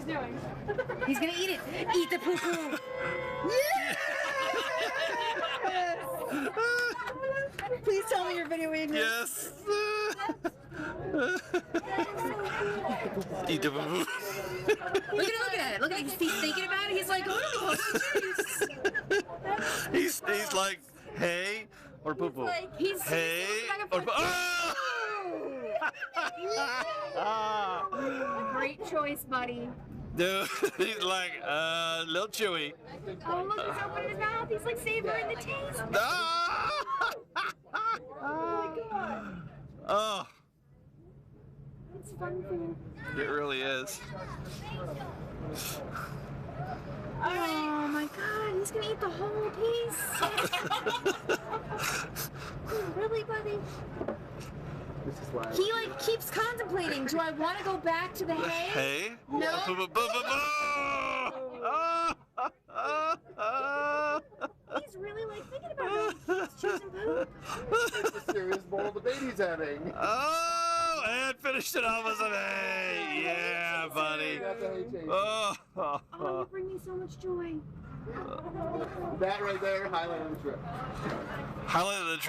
he's doing. He's gonna eat it. Eat the poo-poo. Yes! Please tell me you're videoing this. Yes. Eat the poo-poo. Look at it. Look at it. He's thinking about it. He's like, oh, jeez. He's like, hey, or poo-poo. He's Hey, back and or forth. oh! Great choice, buddy. Dude, he's like, little chewy. Oh, look, he's opening his mouth. He's like savoring the taste. Ah! Oh my god. Oh, It's fun food. it really is. Oh my god, he's gonna eat the whole piece. Really, buddy? This is why. He like keeps contemplating. Do I want to go back to the hay? Hey? No. He's really like thinking about it. He's choosing poop. It's a serious bowl the baby's having. Oh, and finished it off with some hay. Yeah, buddy. Got the hay change. Oh, Oh, you bring me so much joy. That right there, highlight of the trip. highlight of the trip.